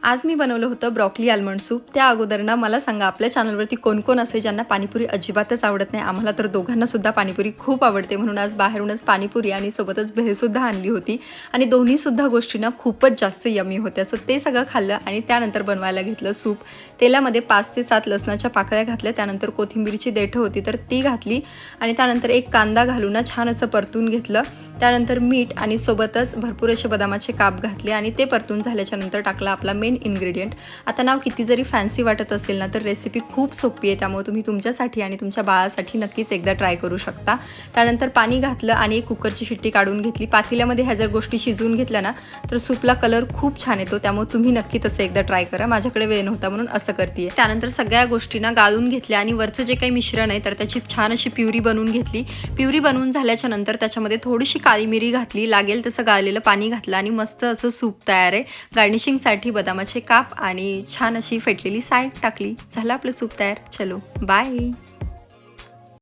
आज मी बनवलं होतं ब्रॉकली आलमंड सूप। त्या अगोदर ना मला सांगा, आपल्या चॅनलवरती कोण कोण असे ज्यांना पाणीपुरी अजिबातच आवडत नाही। आम्हाला तर दोघांना सुद्धा पाणीपुरी खूप आवडते, म्हणून आज बाहेरूनच पाणीपुरी आणि सोबतच भेळसुद्धा आणली होती आणि दोन्ही सुद्धा गोष्टी ना खूपच जास्त यमी होत्या। सो ते सगळं खाल्लं आणि त्यानंतर बनवायला घेतलं सूप। तेलामध्ये 5 ते 7 लसणाच्या पाकळ्या घातल्या, त्यानंतर कोथिंबीरची देठं होती तर ती घातली आणि त्यानंतर एक कांदा घालून ना छान असं परतून घेतलं। त्यानंतर मीठ आणि सोबतच भरपूर असे बदामाचे काप घातले आणि ते परतून झाल्याच्या नंतर टाकला आपला मेन इन्ग्रेडियंट। आता नाव किती जरी फॅन्सी वाटत असेल ना, तर रेसिपी खूप सोपी आहे, त्यामुळे तुम्ही तुमच्यासाठी आणि तुमच्या बाळासाठी नक्कीच एकदा ट्राय करू शकता। त्यानंतर पाणी घातलं आणि एक कुकरची शिट्टी काढून घेतली। पातेल्यामध्ये ह्या जर गोष्टी शिजवून घेतल्या ना, तर सूपला कलर खूप छान येतो, त्यामुळे तुम्ही नक्की तसं एकदा ट्राय करा। माझ्याकडे वेळ नव्हता म्हणून असं करते। त्यानंतर सगळ्या गोष्टींना गाळून घेतल्या आणि वरचं जे काही मिश्रण आहे तर त्याची छान अशी प्युरी बनवून घेतली। प्युरी बनवून झाल्याच्या नंतर त्याच्यामध्ये थोडीशी काळी मिरी घातली, लागेल तसं गाळलेलं पाणी घातलं आणि मस्त असं सूप तयार आहे। गार्निशिंगसाठी बदामाचे काप आणि छान अशी फेटलेली साय टाकली, झालं आपलं सूप तयार। चलो बाय।